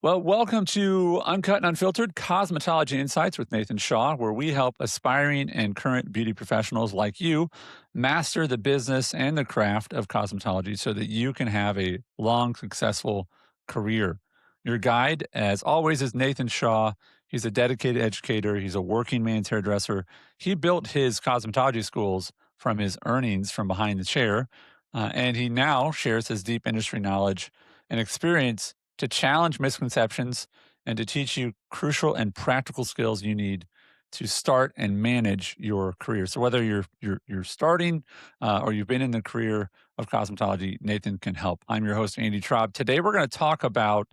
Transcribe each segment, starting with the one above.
Well, welcome to Uncut and Unfiltered Cosmetology Insights with Nathan Shaw, where we help aspiring and current beauty professionals like you master the business and the craft of cosmetology so that you can have a long, successful career. Your guide, as always, is Nathan Shaw. He's a dedicated educator, he's a working man's hairdresser. He built his cosmetology schools from his earnings from behind the chair, and he now shares his deep industry knowledge and experience to challenge misconceptions and to teach you crucial and practical skills you need to start and manage your career. So whether you're starting or you've been in the career of cosmetology, Nathan can help. I'm your host Andy Traub. Today we're going to talk about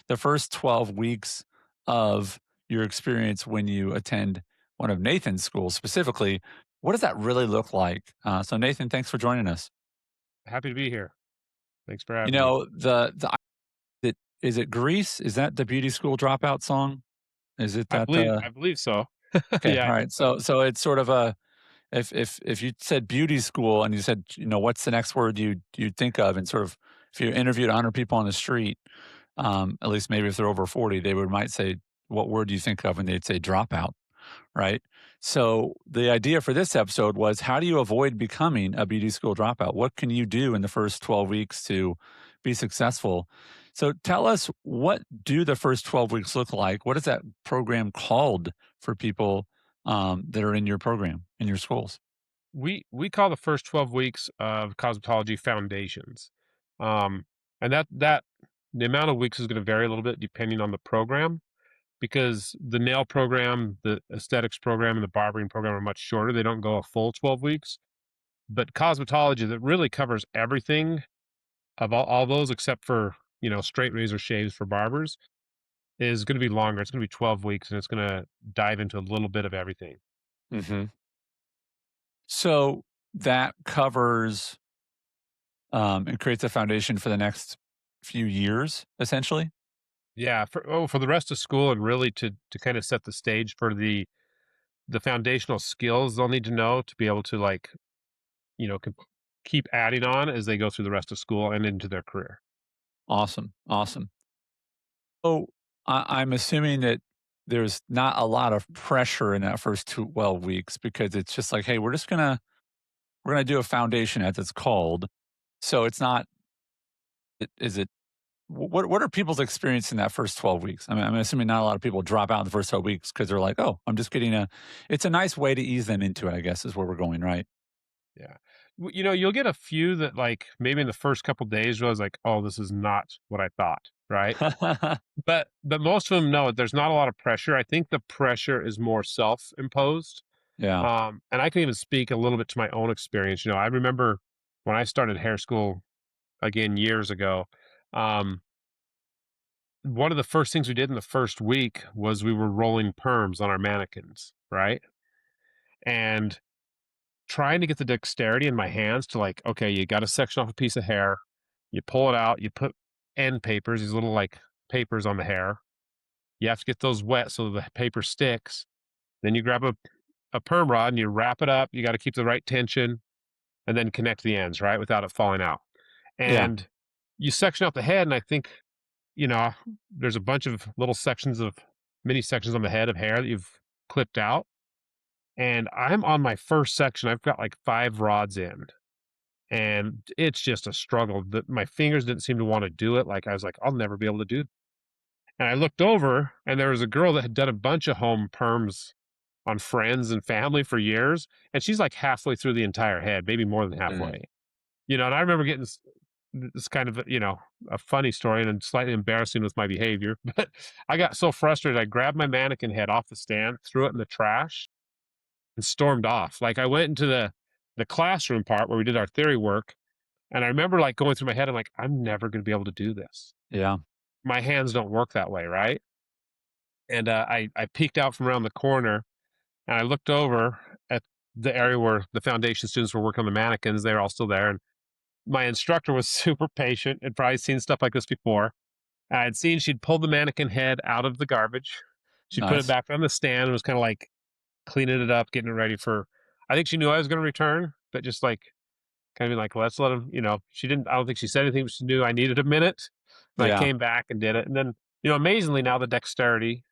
the first 12 weeks of your experience when you attend one of Nathan's schools. Specifically, what does that really look like? So Nathan, thanks for joining us. Happy to be here. Thanks for You having me. know the It is it Grease? Is that the Beauty School Dropout song? Is it I that, believe I believe so. okay, Yeah, I think alright. so. So it's sort of a if you said beauty school and you said, what's the next word you'd think of? And sort of if you interviewed 100 people on the street, at least maybe if they're over 40, they might say, "What word do you think of?" And they'd say dropout, right? So the idea for this episode was how do you avoid becoming a beauty school dropout? What can you do in the first 12 weeks to be successful? So tell us, what do the first 12 weeks look like? What is that program called for people that are in your program, in your schools? We call the first 12 weeks of cosmetology foundations. Um, and that the amount of weeks is going to vary a little bit depending on the program because the nail program, the aesthetics program, and the barbering program are much shorter. They don't go a full 12 weeks. But cosmetology that really covers everything of all those except for, straight razor shaves for barbers is going to be longer. It's going to be 12 weeks and it's going to dive into a little bit of everything. Hmm. So that covers and creates a foundation for the next few years, essentially. Yeah, for the rest of school and really to kind of set the stage for the foundational skills they'll need to know to be able to like, you know, com- keep adding on as they go through the rest of school and into their career. Awesome. Awesome. So I'm assuming that there's not a lot of pressure in that first 12 weeks because it's just like, hey, we're gonna do a foundation as it's called. So it's not. Is it? What are people's experience in that first 12 weeks? I mean, I'm assuming not a lot of people drop out in the first 12 weeks because they're like, oh, I'm just getting a. It's a nice way to ease them into it, I guess, is where we're going, right? Yeah. You'll get a few that like maybe in the first couple days was like, oh, this is not what I thought, right? But most of them know there's not a lot of pressure. I think the pressure is more self-imposed. Yeah. And I can even speak a little bit to my own experience. I remember when I started hair school again years ago. Um, One of the first things we did in the first week was we were rolling perms on our mannequins, right? And trying to get the dexterity in my hands to like, okay, you got to section off a piece of hair, you pull it out, you put end papers, these little like papers on the hair. You have to get those wet so the paper sticks. Then you grab a perm rod and you wrap it up. You got to keep the right tension and then connect the ends, right? Without it falling out. Yeah. And you section out the head, and I think, you know, there's a bunch of little sections of mini sections on the head of hair that you've clipped out. And I'm on my first section. I've got like 5 rods in, and it's just a struggle. That my fingers didn't seem to want to do it. Like I was like, I'll never be able to do it. And I looked over, and there was a girl that had done a bunch of home perms on friends and family for years, and she's like halfway through the entire head, maybe more than Mm. halfway. And I remember getting this kind of, a funny story and slightly embarrassing with my behavior. But I got so frustrated, I grabbed my mannequin head off the stand, threw it in the trash, and stormed off. Like I went into the classroom part where we did our theory work, and I remember like going through my head, I'm like, I'm never going to be able to do this. Yeah. My hands don't work that way, right? And I peeked out from around the corner, and I looked over at the area where the foundation students were working on the mannequins. They were all still there, and my instructor was super patient and probably seen stuff like this before. I had seen she'd pulled the mannequin head out of the garbage. She put it Nice. back on the stand and was kind of like cleaning it up, getting it ready for. I think she knew I was going to return, but just like kind of be like, let's let him. She didn't. I don't think she said anything, but she knew I needed a minute. And I Yeah. came back and did it, and then Amazingly now the dexterity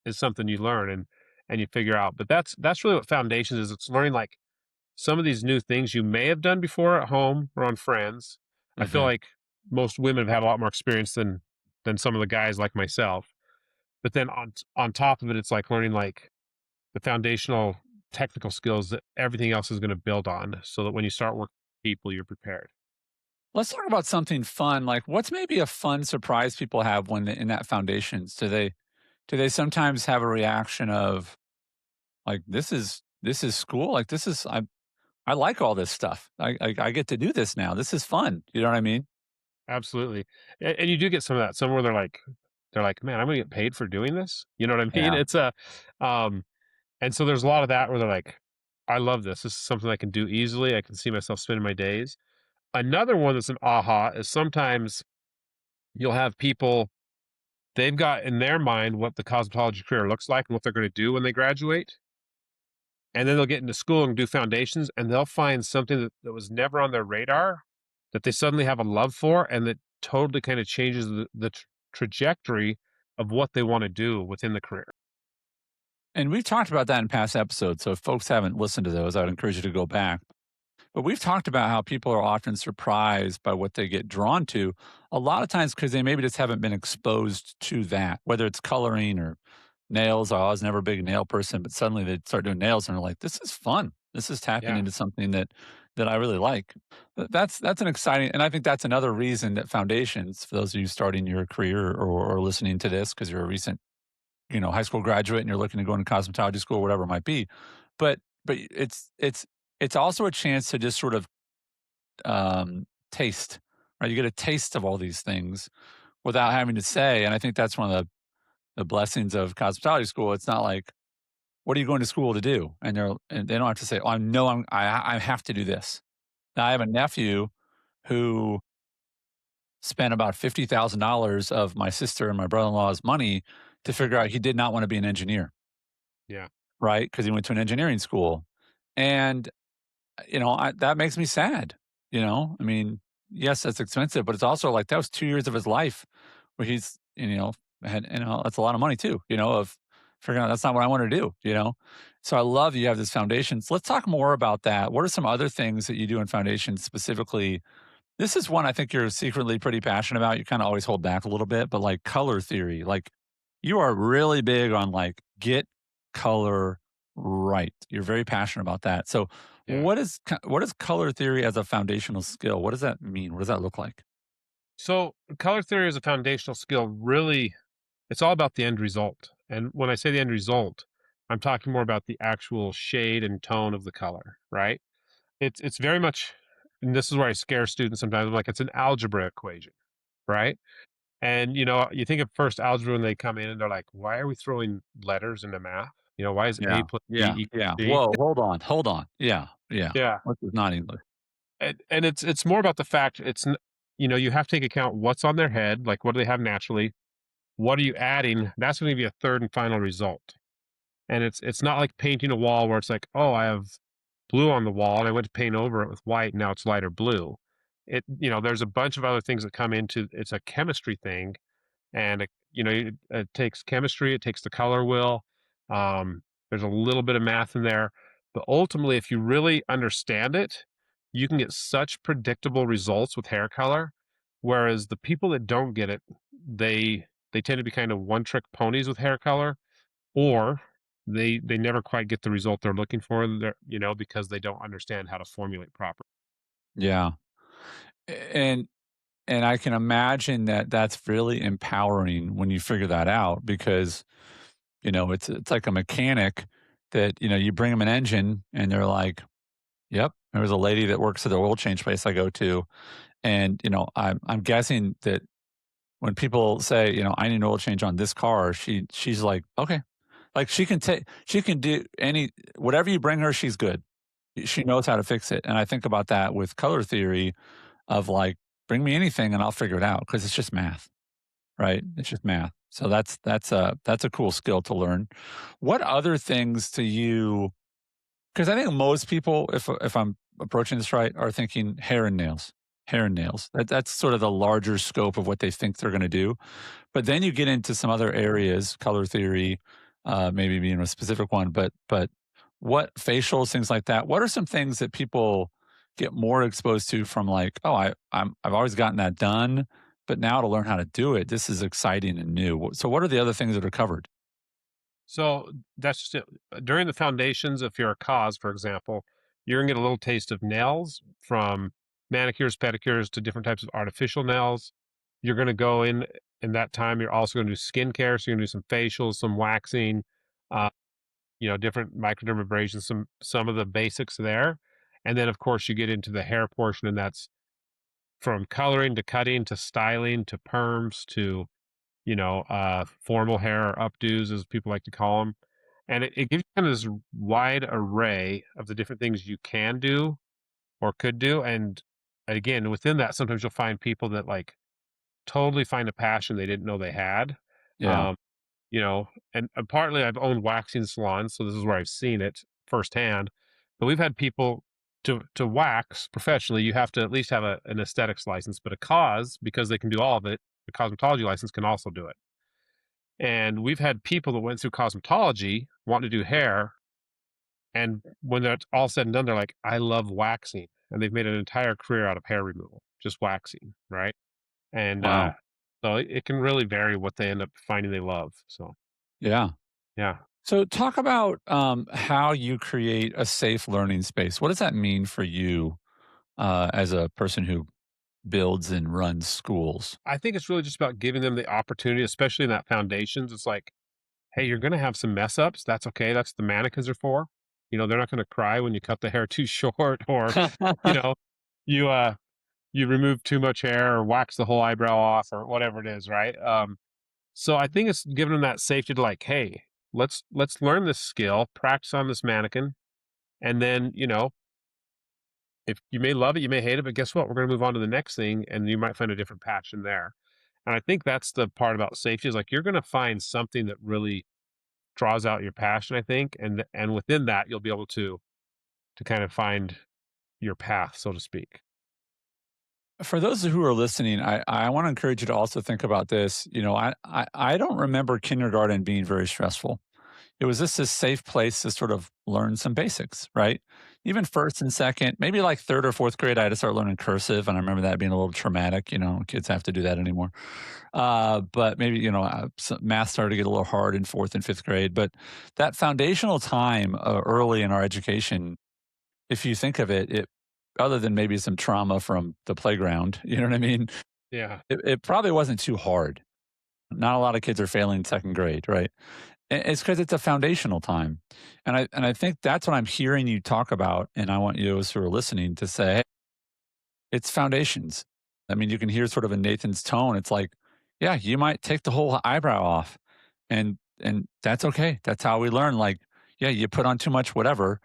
is something you learn and you figure out. But that's really what foundations is. It's learning like some of these new things you may have done before at home or on friends. I feel Mhm. like most women have had a lot more experience than some of the guys like myself. But then on top of it, it's like learning like the foundational technical skills that everything else is going to build on, so that when you start working with people, you're prepared. Let's talk about something fun. Like, what's maybe a fun surprise people have when in that foundations? Do they sometimes have a reaction of like, this is school? Like, I like all this stuff. I get to do this now. This is fun. You know what I mean? Absolutely, and you do get some of that. Some where they're like, "Man, I'm gonna get paid for doing this." You know what I mean? Yeah. Um, and so there's a lot of that where they're like, "I love this. This is something I can do easily. I can see myself spending my days." Another one that's an aha is sometimes you'll have people, they've got in their mind what the cosmetology career looks like and what they're going to do when they graduate. And then they'll get into school and do foundations and they'll find something that was never on their radar that they suddenly have a love for and that totally kind of changes the trajectory of what they want to do within the career. And we've talked about that in past episodes. So if folks haven't listened to those, I would encourage you to go back. But we've talked about how people are often surprised by what they get drawn to, a lot of times because they maybe just haven't been exposed to that, whether it's coloring or nails. I was never a big nail person, but suddenly they start doing nails and they're like, this is fun. This is tapping Yeah. into something that I really like. That's an exciting, and I think that's another reason that foundations, for those of you starting your career or listening to this because you're a recent, high school graduate and you're looking to go into cosmetology school, whatever it might be. But it's also a chance to just sort of taste, right? You get a taste of all these things without having to say. And I think that's one of the blessings of cosmetology school. It's not like, what are you going to school to do? And they don't have to say, oh, I have to do this. Now I have a nephew who spent about $50,000 of my sister and my brother-in-law's money to figure out he did not want to be an engineer, Yeah. right? Because he went to an engineering school. And that makes me sad, I mean, yes, that's expensive, but it's also like that was 2 years of his life where he's, had that's a lot of money too, of figuring out that's not what I wanna do? So I love you have this foundations. Let's talk more about that. What are some other things that you do in foundations specifically? This is one I think you're secretly pretty passionate about. You kinda always hold back a little bit, but, like, color theory, like, you are really big on, like, get color right. You're very passionate about that. So, Yeah. what is color theory as a foundational skill? What does that mean? What does that look like? So color theory is a foundational skill. Really, it's all about the end result. And when I say the end result, I'm talking more about the actual shade and tone of the color, right? It's very much, and this is where I scare students sometimes. I'm like, it's an algebra equation, right? And you think of first algebra when they come in and they're like, why are we throwing letters into math? Why is Yeah. A plus B Yeah. equal Yeah. C? Whoa, hold on. Yeah. Yeah. Yeah. What is not English? And it's more about the fact you have to take account what's on their head, like what do they have naturally? What are you adding? That's going to be a third and final result. And it's not like painting a wall where it's like, oh, I have blue on the wall and I went to paint over it with white. Now it's lighter blue. There's a bunch of other things that come into it's a chemistry thing. And it takes chemistry, it takes the color wheel. There's a little bit of math in there. But ultimately, if you really understand it, you can get such predictable results with hair color. Whereas the people that don't get it, they tend to be kind of one trick ponies with hair color, or they never quite get the result they're looking for there, because they don't understand how to formulate properly. Yeah. And and I can imagine that that's really empowering when you figure that out because, it's like a mechanic that, you bring them an engine and they're like, "Yep." There was a lady that works at the oil change place I go to, and, I'm guessing that when people say, "I need an oil change on this car," she's like, "Okay." Like, she can do any whatever you bring her, she's good. She knows how to fix it, and I think about that with color theory of, like, bring me anything and I'll figure it out because it's just math, right? It's just math. So that's a cool skill to learn. What other things do you? Because I think most people, if I'm approaching this right, are thinking hair and nails. hair and nails. That's sort of the larger scope of what they think they're going to do. But then you get into some other areas, color theory, maybe being a specific one, but what facials, things like that. What are some things that people get more exposed to from like, oh, I've always gotten that done, but now to learn how to do it, this is exciting and new. So what are the other things that are covered? So that's just it. During the foundations, if you're a cause, for example, you're gonna get a little taste of nails from manicures, pedicures to different types of artificial nails. You're gonna go in that time. You're also gonna do skincare. So you're gonna do some facials, some waxing, uh, different microdermabrasions, some of the basics there. And then of course you get into the hair portion, and that's from coloring to cutting to styling to perms to formal hair or updos, as people like to call them. And it gives you kind of this wide array of the different things you can do or could do. And again, within that, sometimes you'll find people that like totally find a passion they didn't know they had. Yeah. Um, and partly I've owned waxing salons, so this is where I've seen it firsthand. But we've had people to wax professionally, you have to at least have an aesthetics license, but a cause, because they can do all of it, the cosmetology license can also do it. And we've had people that went through cosmetology wanting to do hair. And when that's all said and done, they're like, I love waxing. And they've made an entire career out of hair removal, just waxing. Right. And Wow. so it can really vary what they end up finding they love. So, Yeah. yeah. So talk about how you create a safe learning space. What does that mean for you as a person who builds and runs schools? I think it's really just about giving them the opportunity, especially in that foundations. It's like, hey, you're going to have some mess ups. That's okay. That's the mannequins are for. They're not going to cry when you cut the hair too short, or, you know, you, you remove too much hair or wax the whole eyebrow off or whatever it is, right? So I think it's giving them that safety to like, hey, let's learn this skill, practice on this mannequin, and then if you may love it, you may hate it, but guess what? We're going to move on to the next thing, and you might find a different passion there. And I think that's the part about safety is like you're going to find something that really draws out your passion. I think, and within that, you'll be able to kind of find your path, so to speak. For those who are listening, I want to encourage you to also think about this. I don't remember kindergarten being very stressful. It was just this safe place to sort of learn some basics, right? Even first and second, maybe like third or fourth grade, I had to start learning cursive. And I remember that being a little traumatic. Kids have to do that anymore. But maybe, math started to get a little hard in fourth and fifth grade. But that foundational time early in our education, if you think of it, other than maybe some trauma from the playground, you know what I mean? Yeah, It probably wasn't too hard. Not a lot of kids are failing second grade, right? It's because it's a foundational time, and I think that's what I'm hearing you talk about, and I want those who are listening to say, "Hey, it's foundations." I mean, you can hear sort of in Nathan's tone, it's like, yeah, you might take the whole eyebrow off, and that's okay. That's how we learn. Like, yeah, you put on too much whatever,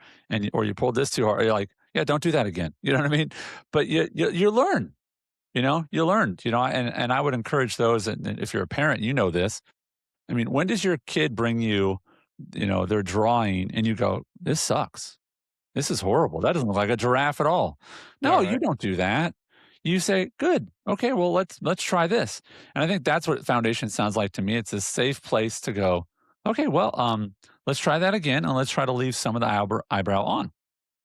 or you pulled this too hard. You're like, yeah, don't do that again. You know what I mean? But you learn. You learned. And I would encourage those. And if you're a parent, you know this. I mean, when does your kid bring you, their drawing and you go, this sucks. This is horrible. That doesn't look like a giraffe at all. yeah, No, you right. don't do that. You say, good. Okay, well, let's try this. And I think that's what foundation sounds like to me. It's a safe place to go, okay, well, let's try that again and let's try to leave some of the eyebrow on,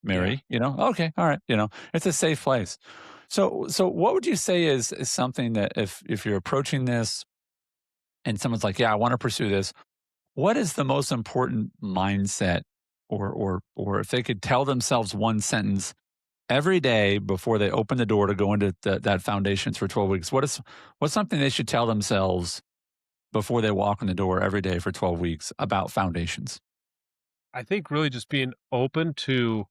Yeah. Mary. Okay, all right, it's a safe place. So what would you say is something that if you're approaching this and someone's like, yeah, I want to pursue this, what is the most important mindset or if they could tell themselves one sentence every day before they open the door to go into that foundations for 12 weeks, what's something they should tell themselves before they walk in the door every day for 12 weeks about foundations? I think really just being open to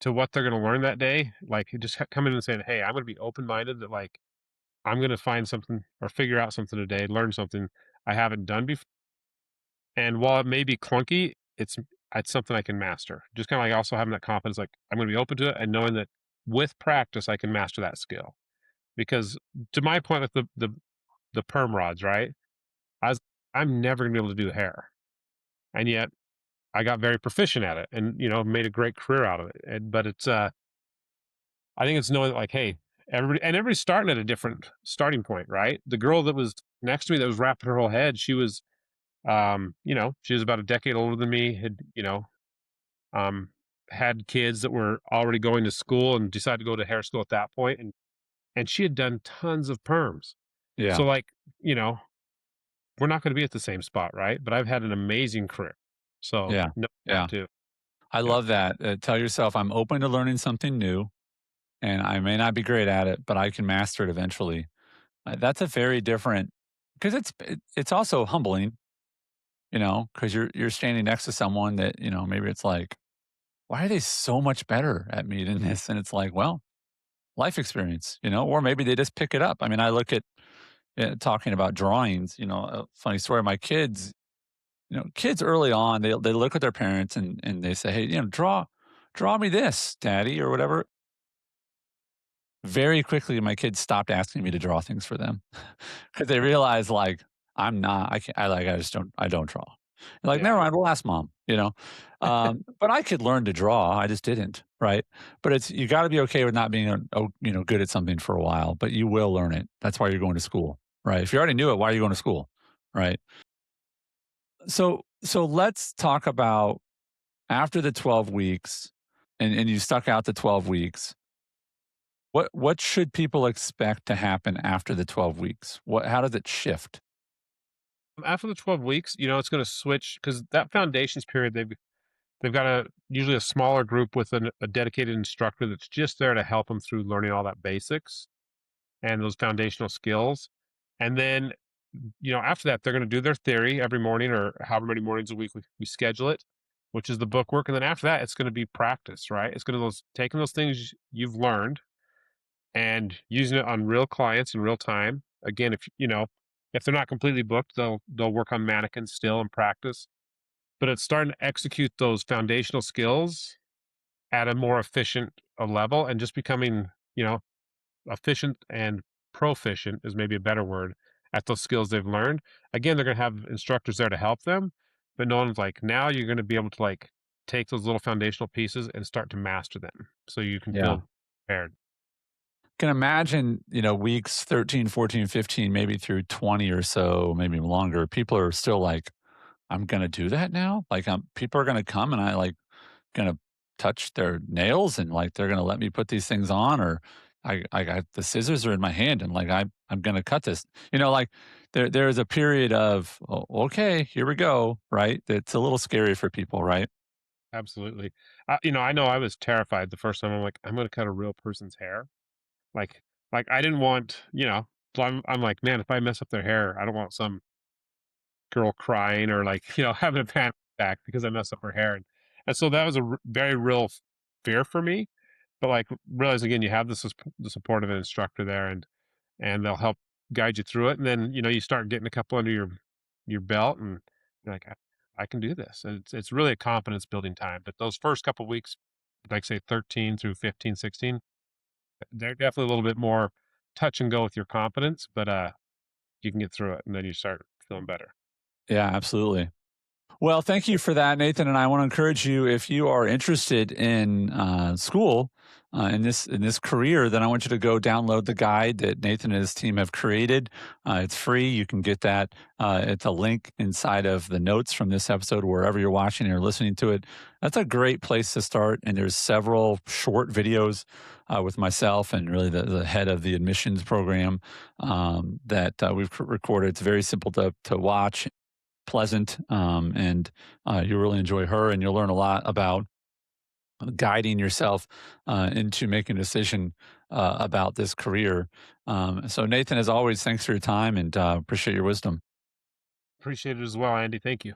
what they're going to learn that day, like just coming in and saying, "Hey, I'm going to be open minded that like I'm going to find something or figure out something today, learn something I haven't done before." And while it may be clunky, it's something I can master. Just kind of like also having that confidence, like I'm going to be open to it and knowing that with practice I can master that skill. Because to my point with the perm rods, right? I was I'm never gonna be able to do hair, and yet I got very proficient at it, and made a great career out of it. But it's I think it's knowing that like, hey, Everybody's starting at a different starting point, right? The girl that was next to me that was wrapping her whole head, she was, she was about a decade older than me, um, had kids that were already going to school and decided to go to hair school at that point, and she had done tons of perms. Yeah. So, like, you know, we're not gonna be at the same spot, right? But I've had an amazing career. So, Yeah. no Yeah. too. I Yeah. love that. Tell yourself, I'm open to learning something new, and I may not be great at it, but I can master it eventually. That's a very different, because it's also humbling, because you're standing next to someone that, maybe it's like, why are they so much better at me than this? And it's like, well, life experience, or maybe they just pick it up. I mean, I look at, talking about drawings, a funny story. My kids, kids early on, they look at their parents and they say, hey, draw me this, daddy, or whatever. Very quickly, my kids stopped asking me to draw things for them because they realized, like, I can't, I just don't, I don't draw. They're like, Yeah. never mind, we'll ask mom. But I could learn to draw. I just didn't. Right. But you got to be okay with not being, good at something for a while, but you will learn it. That's why you're going to school. Right. If you already knew it, why are you going to school? Right. So let's talk about after the 12 weeks, and you stuck out the 12 weeks. What should people expect to happen after the 12 weeks? How does it shift? After the 12 weeks, it's gonna switch because that foundations period, they've got usually a smaller group with a dedicated instructor that's just there to help them through learning all that basics and those foundational skills. And then, after that, they're going to do their theory every morning or however many mornings a week we schedule it, which is the book work. And then after that, it's going to be practice, right? It's going to those taking those things you've learned and using it on real clients in real time. Again, if they're not completely booked, they'll work on mannequins still and practice. But it's starting to execute those foundational skills at a more efficient level and just becoming, efficient and proficient is maybe a better word at those skills they've learned. Again, they're going to have instructors there to help them, but no one's like, now you're going to be able to like take those little foundational pieces and start to master them so you can Yeah. feel prepared. Can imagine, weeks 13, 14, 15, maybe through 20 or so, maybe longer. People are still like, I'm going to do that now. Like, people are going to come and I like going to touch their nails and like they're going to let me put these things on, or I got the scissors are in my hand and like I'm going to cut this. Like there's a period of, oh, okay, here we go, right? It's a little scary for people, right? Absolutely. I know I was terrified the first time. I'm like, I'm going to cut a real person's hair. Like, like I didn't want, so I'm like, man, if I mess up their hair, I don't want some girl crying or like, having a panic attack because I messed up her hair. And so that was a very real fear for me. But like realize again, you have the support of an instructor there and they'll help guide you through it. And then, you start getting a couple under your belt and you're like, I can do this. And it's really a confidence building time. But those first couple weeks, like say 13 through 15, 16, they're definitely a little bit more touch and go with your confidence, but you can get through it and then you start feeling better. Yeah, absolutely. Well, thank you for that, Nathan. And I want to encourage you, if you are interested in school, in this career, then I want you to go download the guide that Nathan and his team have created. It's free. You can get that. It's a link inside of the notes from this episode, wherever you're watching or listening to it. That's a great place to start. And there's several short videos with myself and really the head of the admissions program that we've recorded. It's very simple to watch, pleasant, and you'll really enjoy her, and you'll learn a lot about guiding yourself into making a decision about this career. So, Nathan, as always, thanks for your time and appreciate your wisdom. Appreciate it as well, Andy. Thank you.